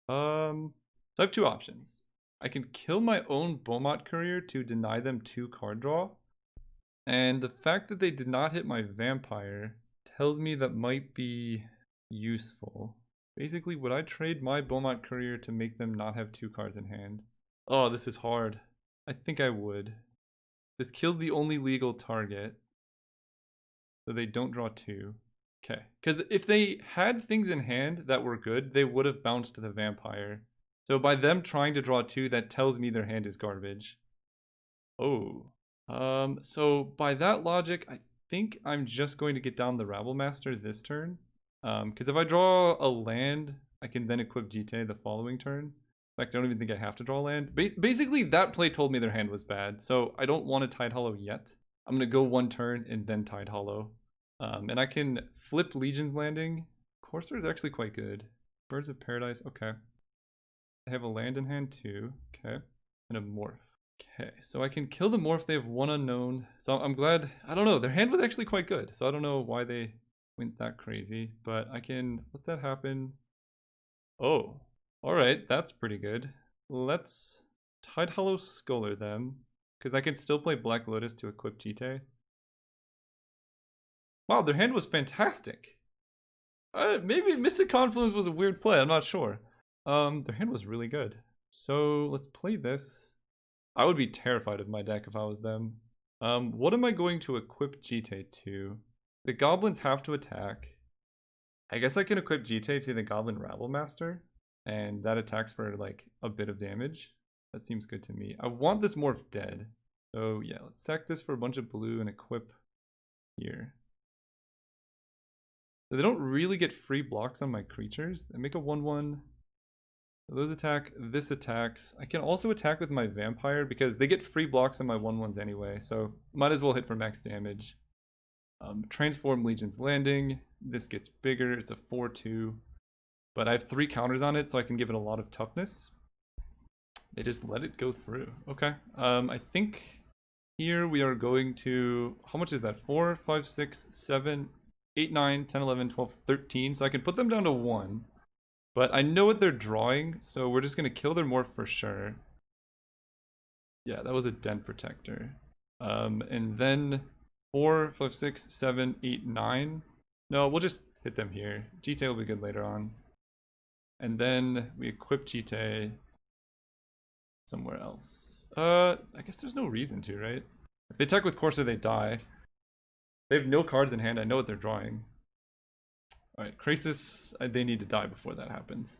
So I have 2 options. I can kill my own Beaumont Courier to deny them 2 card draw. And the fact that they did not hit my Vampire tells me that might be useful. Basically, would I trade my Beaumont Courier to make them not have 2 cards in hand? Oh, this is hard. I think I would. This kills the only legal target. So they don't draw 2. Okay, because if they had things in hand that were good, they would have bounced the Vampire. So by them trying to draw 2, that tells me their hand is garbage. Oh. So by that logic, I think I'm just going to get down the Rabble Master this turn. Because if I draw a land, I can then equip Jite the following turn. In fact, I don't even think I have to draw land. Basically, that play told me their hand was bad, so I don't want to Tide Hollow yet. I'm going to go 1 turn and then Tide Hollow. And I can flip Legion's Landing. Corsair is actually quite good. Birds of Paradise, okay. I have a land in hand too, okay. And a Morph. Okay, so I can kill the Morph. They have 1 unknown. So I'm glad, I don't know, their hand was actually quite good. So I don't know why they went that crazy, but I can let that happen. Oh, alright, that's pretty good. Let's Tide Hollow Scholar them, because I can still play Black Lotus to equip Jite. Wow, their hand was fantastic. Maybe Mystic Confluence was a weird play, I'm not sure. Their hand was really good. So let's play this. I would be terrified of my deck if I was them. What am I going to equip Jite to? The goblins have to attack. I guess I can equip Jite to the Goblin Rabble Master, and that attacks for like a bit of damage. That seems good to me. I want this Morph dead. So yeah, let's sack this for a bunch of blue and equip here. So they don't really get free blocks on my creatures. They make a 1/1. Those attack, this attacks. I can also attack with my Vampire because they get free blocks on my 1/1s anyway, so might as well hit for max damage. Transform Legion's Landing. This gets bigger, it's a 4/2. But I have 3 counters on it, so I can give it a lot of toughness. They just let it go through. Okay, I think here we are going to, how much is that? 4, 5, 6, 7, 8, 9, 10, 11, 12, 13. So I can put them down to 1. But I know what they're drawing, so we're just going to kill their Morph for sure. Yeah, that was a dent protector. And then 4, 5, 6, 7, 8, 9. No, we'll just hit them here. Jite will be good later on. And then we equip Jite somewhere else. I guess there's no reason to, right? If they attack with Corsair, they die. They have no cards in hand. I know what they're drawing. Alright, Krasis, they need to die before that happens.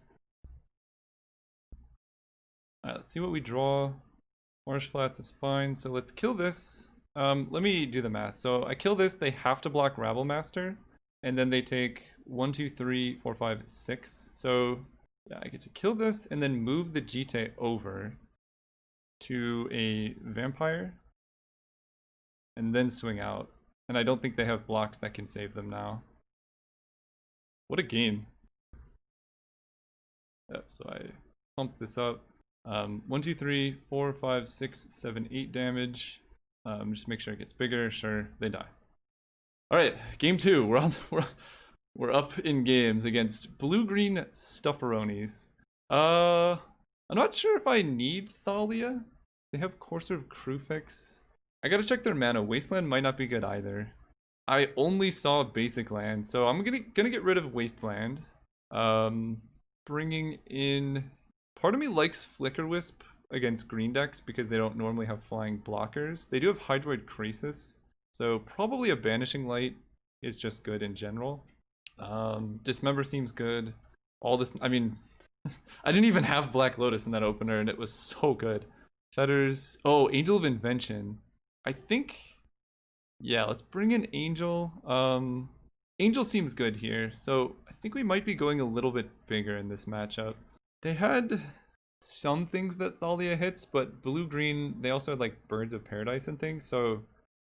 Alright, let's see what we draw. Marsh Flats is fine, so let's kill this. Let me do the math. So I kill this, they have to block Rabble Master, and then they take 1, 2, 3, 4, 5, 6. So yeah, I get to kill this and then move the Jite over to a vampire and then swing out. And I don't think they have blocks that can save them now. What a game. Yep, so I pump this up. 1, 2, 3, 4, 5, 6, 7, 8 damage. Just make sure it gets bigger. Sure, they die. All right, game 2. We're up in games against blue-green Stufferonis. I'm not sure if I need Thalia. They have Corsair of Crufix. I gotta check their mana. Wasteland might not be good either. I only saw basic land, so I'm gonna get rid of Wasteland. Bringing in. Part of me likes Flicker Wisp against green decks because they don't normally have flying blockers. They do have Hydroid Krasis, so probably a Banishing Light is just good in general. Dismember seems good. All this, I mean, I didn't even have Black Lotus in that opener and it was so good. Fetters, oh, Angel of Invention. I think, yeah, let's bring in Angel. Angel seems good here, so I think we might be going a little bit bigger in this matchup. They had some things that Thalia hits, but blue-green, they also had like Birds of Paradise and things, so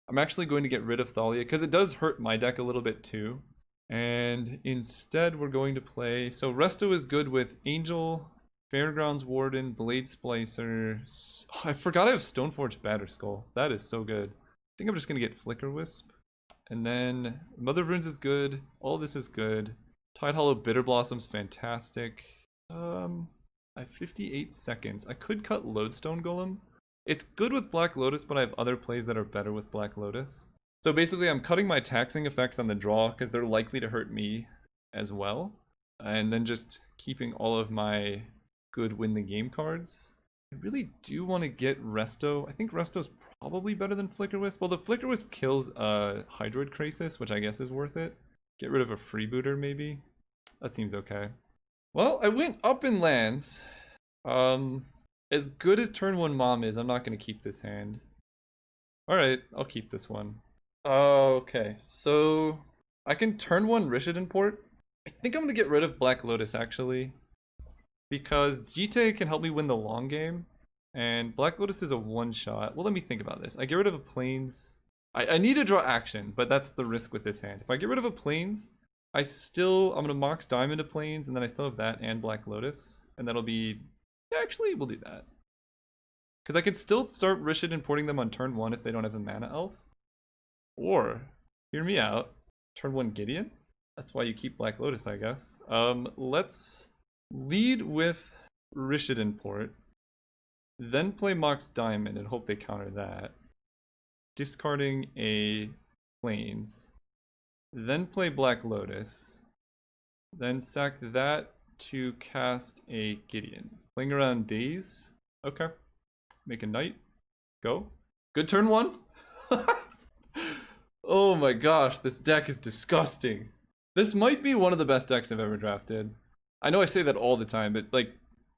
I'm actually going to get rid of Thalia because it does hurt my deck a little bit too. And instead we're going to play, so Resto is good with Angel, Fairgrounds Warden, Blade Splicer. Oh, I forgot I have Stoneforge Batterskull. That is so good. I think I'm just going to get Flicker Wisp. And then Mother of Runes is good. All this is good. Tide Hollow Bitter Blossom's fantastic. I have 58 seconds. I could cut Lodestone Golem. It's good with Black Lotus, but I have other plays that are better with Black Lotus. So basically I'm cutting my taxing effects on the draw because they're likely to hurt me as well. And then just keeping all of my good win the game cards. I really do want to get Resto. I think Resto's probably better than Flicker Wisp. Well, the Flicker Wisp kills Hydroid Krasis, which I guess is worth it. Get rid of a Freebooter maybe. That seems okay. Well, I went up in lands. As good as turn 1 Mom is, I'm not going to keep this hand. Alright, I'll keep this one. Okay, so I can turn 1 Rishadan Port. I think I'm going to get rid of Black Lotus actually. Because Jite can help me win the long game. And Black Lotus is a one-shot. Well, let me think about this. I get rid of a Plains. I need to draw action, but that's the risk with this hand. If I get rid of a Plains, I'm gonna Mox Diamond to Plains, and then I still have that and Black Lotus. And that'll be, yeah, actually, we'll do that. Because I can still start Rishid importing them on turn 1 if they don't have a Mana Elf. Or, hear me out, turn 1 Gideon? That's why you keep Black Lotus, I guess. Let's lead with Rishid import. Then play Mox Diamond and hope they counter that. Discarding a Plains. Then play Black Lotus. Then sack that to cast a Gideon. Playing around Daze. Okay. Make a Knight. Go. Good turn 1. Oh my gosh, this deck is disgusting. This might be one of the best decks I've ever drafted. I know I say that all the time, but like,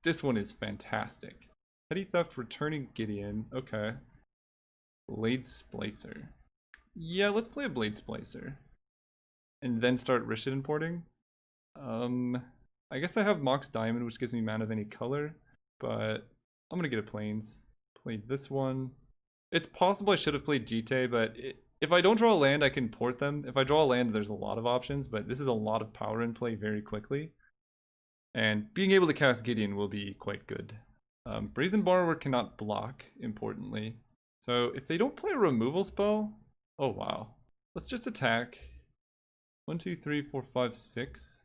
this one is fantastic. Petty Theft, returning Gideon. Okay. Blade Splicer. Yeah, let's play a Blade Splicer. And then start Rishid importing. I guess I have Mox Diamond, which gives me mana of any color, but I'm gonna get a Plains. Play this one. It's possible I should have played Jite, but if I don't draw a land, I can port them. If I draw a land, there's a lot of options, but this is a lot of power in play very quickly. And being able to cast Gideon will be quite good. Brazen Borrower cannot block, importantly. So if they don't play a removal spell, oh wow. Let's just attack. 1, 2, 3, 4, 5, 6.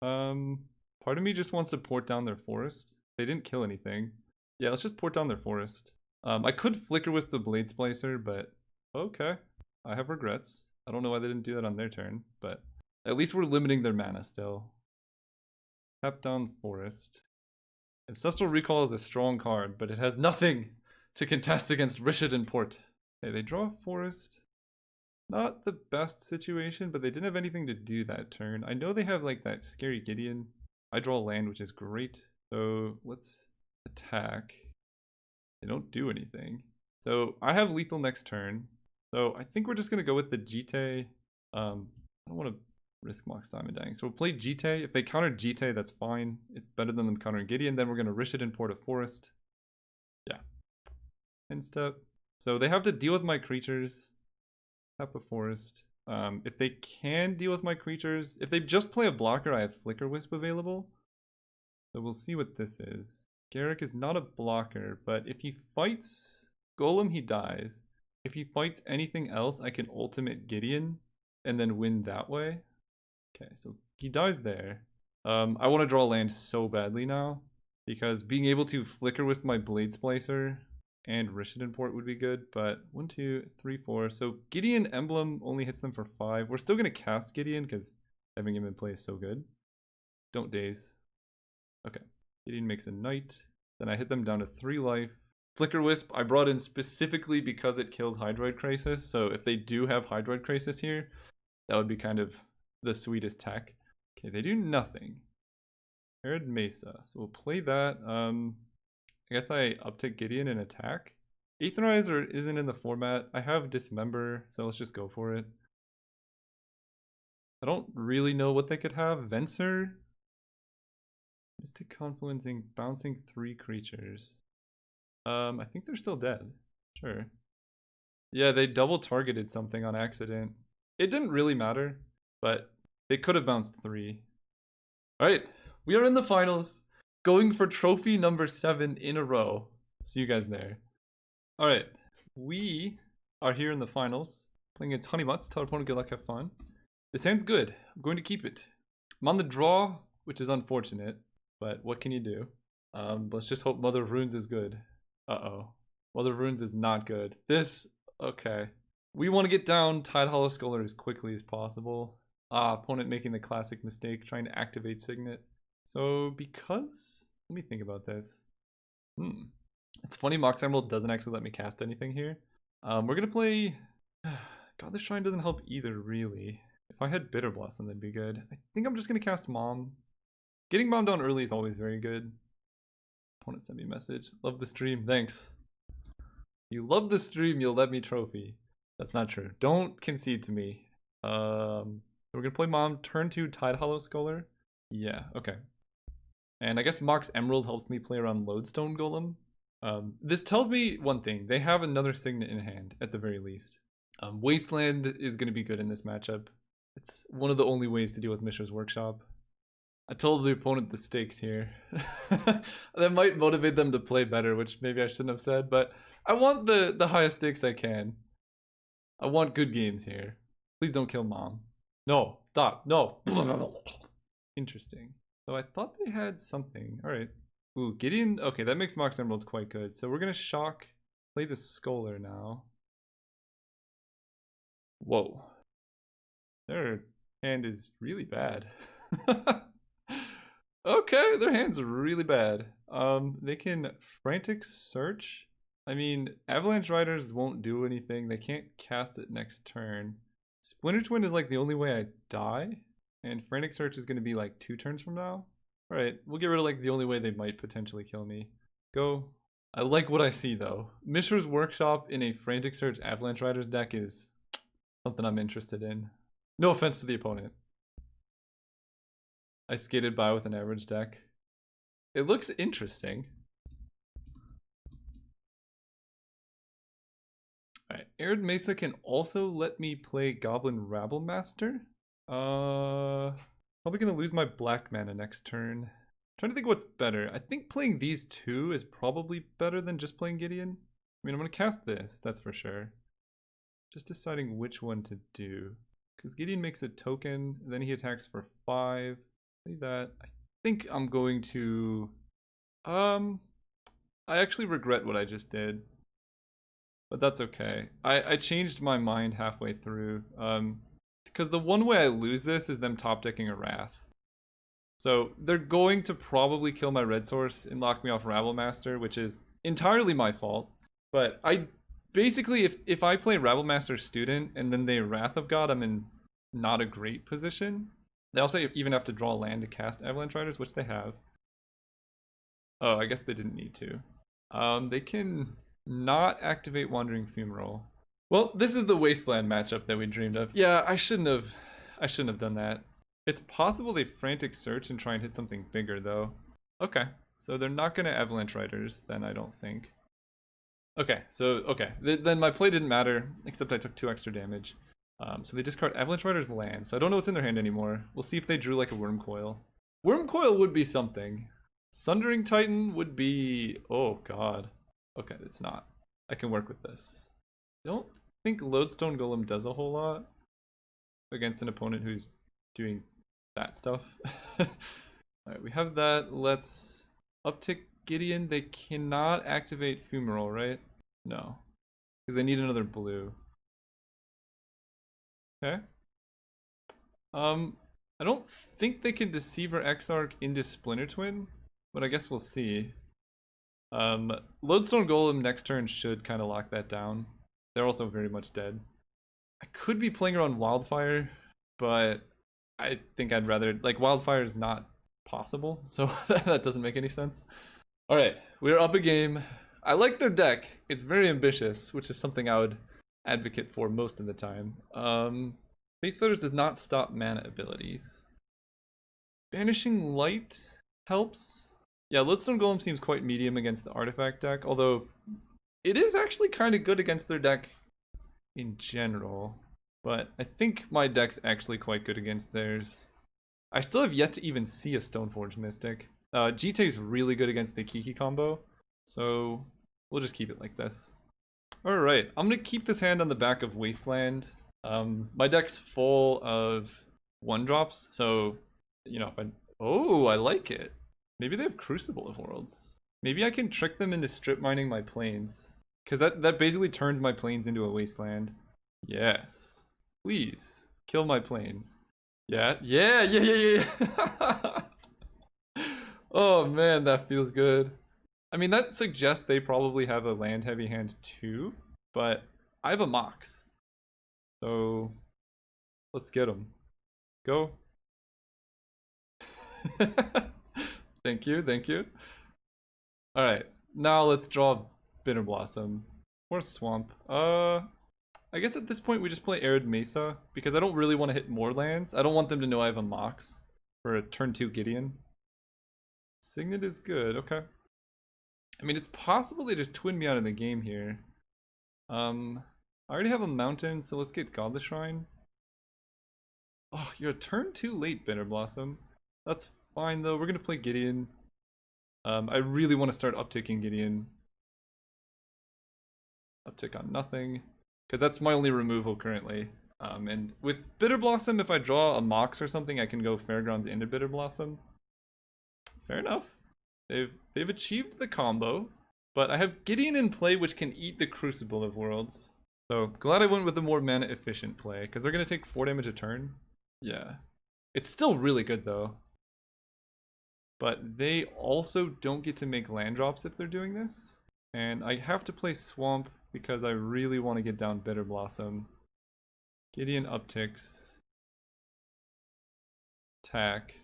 Part of me just wants to port down their forest. They didn't kill anything. Yeah, let's just port down their forest. I could Flicker with the Blade Splicer, but okay. I have regrets. I don't know why they didn't do that on their turn, but at least we're limiting their mana still. Tap down Forest. Ancestral Recall is a strong card, but it has nothing to contest against Rishadan Port. Okay, they draw Forest. Not the best situation, but they didn't have anything to do that turn. I know they have like that scary Gideon. I draw land, which is great. So let's attack. They don't do anything. So I have lethal next turn. So I think we're just going to go with the Jite. I don't want to risk Mox Diamond Dying. So we'll play Jite. If they counter Jite, that's fine. It's better than them countering Gideon. Then we're going to Rishadan Port a Forest. Yeah. End step. So they have to deal with my creatures. Tap a Forest. If they can deal with my creatures, if they just play a blocker, I have Flicker Wisp available. So we'll see what this is. Garrick is not a blocker, but if he fights Golem, he dies. If he fights anything else, I can ultimate Gideon and then win that way. Okay, so he dies there. I want to draw land so badly now because being able to Flicker with my Blade Splicer and Rishadan Port would be good, but 1, 2, 3, 4. So Gideon Emblem only hits them for 5. We're still going to cast Gideon because having him in play is so good. Don't daze. Okay. Gideon makes a knight. Then I hit them down to 3 life. Flicker Wisp I brought in specifically because it kills Hydroid Crisis. So if they do have Hydroid Crisis here, that would be kind of the sweetest tech. Okay, they do nothing. Arid Mesa. So we'll play that. I guess I uptick Gideon and attack. Aetherizer isn't in the format. I have Dismember, so let's just go for it. I don't really know what they could have. Venser? Mystic Confluencing, bouncing 3 creatures. I think they're still dead. Sure. Yeah, they double targeted something on accident. It didn't really matter, but they could have bounced 3. Alright, we are in the finals. Going for trophy number 7 in a row. See you guys there. Alright, we are here in the finals. Playing against Honeymutts. Tell our opponent good luck, have fun. This hand's good. I'm going to keep it. I'm on the draw, which is unfortunate. But what can you do? Let's just hope Mother of Runes is good. Uh-oh. Mother of Runes is not good. This, okay. We want to get down Tidehollow Scholar as quickly as possible. Opponent making the classic mistake, trying to activate Signet. So because, let me think about this. It's funny, Mox Emerald doesn't actually let me cast anything here. We're gonna play, Godless Shrine doesn't help either, really. If I had Bitter Blossom, that'd be good. I think I'm just gonna cast Mom. Getting Mom down early is always very good. Opponent sent me a message. Love the stream, thanks. You love the stream, you'll let me trophy. That's not true. Don't concede to me. So we're gonna play Mom, turn 2 Tidehollow Scholar. Yeah, okay. And I guess Mox Emerald helps me play around Lodestone Golem. This tells me one thing. They have another Signet in hand, at the very least. Wasteland is going to be good in this matchup. It's one of the only ways to deal with Mishra's Workshop. I told the opponent the stakes here. That might motivate them to play better, which maybe I shouldn't have said, but I want the highest stakes I can. I want good games here. Please don't kill Mom. No, stop, no. Interesting. So I thought they had something. Alright. Ooh, Gideon. Okay, that makes Mox Emerald quite good. So we're going to shock, play the Scholar now. Whoa. Their hand is really bad. Okay, their hand's really bad. They can Frantic Search. I mean, Avalanche Riders won't do anything. They can't cast it next turn. Splinter Twin is like the only way I die. And Frantic Search is going to be like 2 turns from now. Alright, we'll get rid of like the only way they might potentially kill me. Go. I like what I see though. Mishra's Workshop in a Frantic Search Avalanche Riders deck is something I'm interested in. No offense to the opponent. I skated by with an average deck. It looks interesting. Alright, Arid Mesa can also let me play Goblin Rabble Master. Probably gonna lose my black mana next turn. Trying to think what's better. I think playing these 2 is probably better than just playing Gideon. I mean, I'm gonna cast this, that's for sure. Just deciding which one to do. Because Gideon makes a token, then he attacks for 5. Play that. I think I'm going to... I actually regret what I just did. but that's okay. I changed my mind halfway through. Because the one way I lose this is them top decking a Wrath. So they're going to probably kill my red source and lock me off Rabblemaster, which is entirely my fault. But I basically, if I play Rabblemaster Student and then they Wrath of God, I'm in not a great position. They also even have to draw land to cast Avalanche Riders, which they have. Oh, I guess they didn't need to. They can not activate Wandering Fumarole. Well, this is the Wasteland matchup that we dreamed of. Yeah, I shouldn't have done that. It's possible they frantic search and try and hit something bigger though. Okay, so they're not gonna Avalanche Riders then, I don't think. Okay, then my play didn't matter, except I took 2 extra damage. So they discard Avalanche Riders land, so I don't know what's in their hand anymore. We'll see if they drew like a Wormcoil. Wormcoil would be something. Sundering Titan would be... oh god. Okay, it's not. I can work with this. I don't think Lodestone Golem does a whole lot against an opponent who's doing that stuff. Alright, we have that. Let's uptick Gideon. They cannot activate Fumarole, right? No. Because they need another blue. Okay. I don't think they can Deceiver Exarch into Splinter Twin, but I guess we'll see. Lodestone Golem next turn should kind of lock that down. They're also very much dead. I could be playing around Wildfire, but I think I'd rather... like, Wildfire is not possible, so that doesn't make any sense. Alright, we're up a game. I like their deck. It's very ambitious, which is something I would advocate for most of the time. Face Feathers does not stop mana abilities. Banishing Light helps. Yeah, Lodestone Golem seems quite medium against the artifact deck, although it is actually kind of good against their deck in general. But I think my deck's actually quite good against theirs. I still have yet to even see a Stoneforge Mystic. Jite's really good against the Kiki combo, so we'll just keep it like this. Alright, I'm gonna keep this hand on the back of Wasteland. My deck's full of 1-drops, so, you know, if I... oh, I like it. Maybe they have Crucible of Worlds. Maybe I can trick them into strip mining my plains. Because that basically turns my plains into a wasteland. Yes. Please, kill my plains. Yeah. Oh man, that feels good. I mean, that suggests they probably have a land-heavy hand too, but I have a Mox. So, let's get them. Go. Thank you, thank you. Alright, now let's draw Bitter Blossom. Or Swamp. I guess at this point we just play Arid Mesa, because I don't really want to hit more lands. I don't want them to know I have a Mox for a turn 2 Gideon. Signet is good, okay. I mean, it's possible they just twin me out of the game here. I already have a mountain, so let's get Godless Shrine. Oh, you're a turn 2 late, Bitter Blossom. That's fine though, we're gonna play Gideon. I really want to start upticking Gideon. Uptick on nothing, because that's my only removal currently. And with Bitter Blossom, if I draw a Mox or something, I can go Fairgrounds into Bitter Blossom. Fair enough. They've achieved the combo, but I have Gideon in play, which can eat the Crucible of Worlds. So glad I went with a more mana efficient play, because they're gonna take 4 damage a turn. Yeah, it's still really good though. But they also don't get to make land drops if they're doing this. And I have to play Swamp because I really want to get down Bitter Blossom. Gideon upticks. Attack.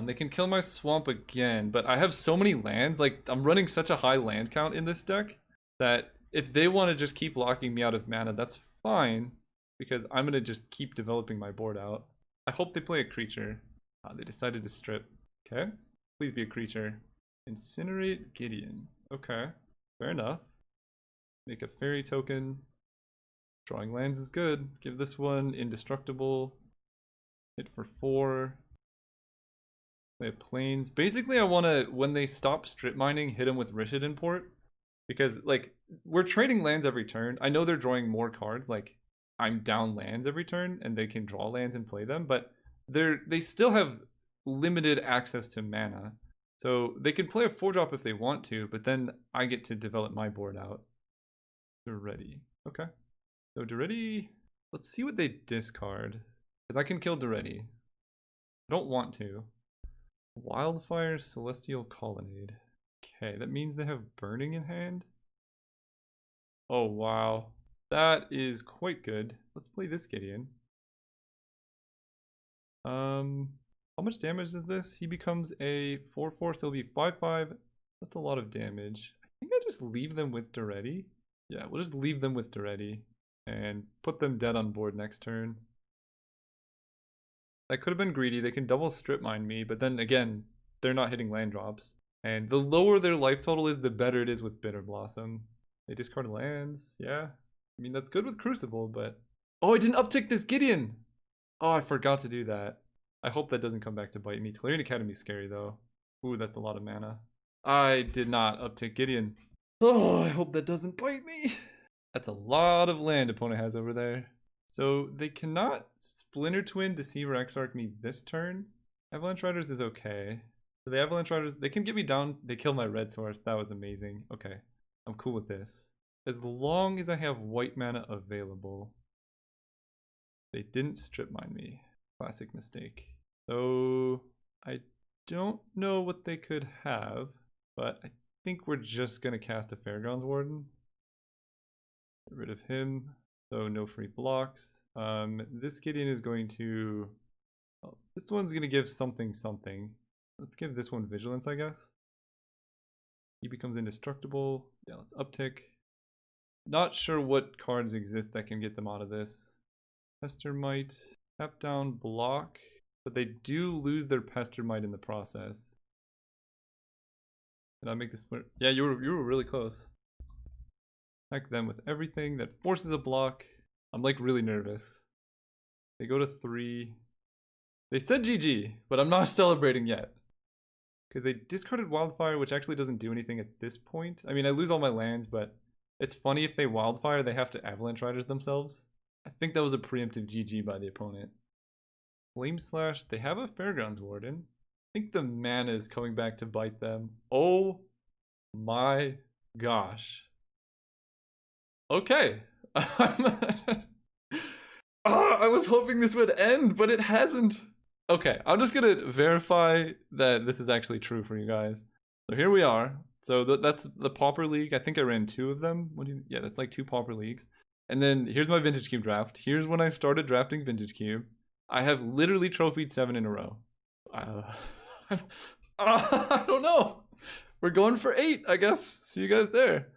They can kill my Swamp again, but I have so many lands. Like, I'm running such a high land count in this deck that if they want to just keep locking me out of mana, that's fine, because I'm going to just keep developing my board out. I hope they play a creature. They decided to strip. Okay. Please be a creature. Incinerate Gideon. Okay, fair enough. Make a fairy token. Drawing lands is good. Give this one indestructible. Hit for 4. Play a plains. Basically, I want to, when they stop strip mining, hit them with Rishid Import. Because, like, we're trading lands every turn. I know they're drawing more cards. Like, I'm down lands every turn, and they can draw lands and play them. But they still have limited access to mana, so they can play a 4-drop if they want to, but then I get to develop my board out. They're ready. Okay. So Duretti, let's see what they discard. Because I can kill Duretti. I don't want to. Wildfire, Celestial Colonnade. Okay, that means they have Burning in hand. Oh, wow. That is quite good. Let's play this Gideon. How much damage is this? He becomes a 4/4, so it'll be 5/5. That's a lot of damage. I think I just leave them with Duretti. Yeah, we'll just leave them with Duretti and put them dead on board next turn. That could have been greedy. They can double strip mine me, but then again, they're not hitting land drops. And the lower their life total is, the better it is with Bitter Blossom. They discard lands, yeah. I mean, that's good with Crucible, but... Oh, I didn't uptick this Gideon! Oh, I forgot to do that. I hope that doesn't come back to bite me. Tolarian Academy's scary, though. Ooh, that's a lot of mana. I did not uptick Gideon. Oh, I hope that doesn't bite me. That's a lot of land opponent has over there. So they cannot Splinter Twin Deceiver Exarch me this turn. Avalanche Riders is okay. So the Avalanche Riders, they can get me down. They kill my red source. That was amazing. Okay, I'm cool with this. As long as I have white mana available. They didn't strip mine me. Classic mistake. So I don't know what they could have, but I think we're just going to cast a Fairgrounds Warden. Get rid of him. So no free blocks. This Gideon is going to... Oh, this one's going to give something something. Let's give this one Vigilance, I guess. He becomes indestructible. Yeah, let's uptick. Not sure what cards exist that can get them out of this. Pester Might, tap down, block, but they do lose their Pester Might in the process. Did I make this? Yeah, you were really close. Attack them with everything that forces a block. I'm like really nervous. They go to 3. They said GG, but I'm not celebrating yet. Because they discarded Wildfire, which actually doesn't do anything at this point. I mean, I lose all my lands, but it's funny if they Wildfire, they have to Avalanche Riders themselves. I think that was a preemptive GG by the opponent. Flame Slash, they have a Fairgrounds Warden. I think the mana is coming back to bite them. Oh my gosh. Okay. I was hoping this would end, but it hasn't. Okay, I'm just gonna verify that this is actually true for you guys. So here we are. So that's the Pauper League. I think I ran 2 of them. Yeah, that's like 2 Pauper Leagues. And then here's my Vintage Cube draft. Here's when I started drafting Vintage Cube. I have literally trophied 7 in a row. I don't know. We're going for 8, I guess. See you guys there.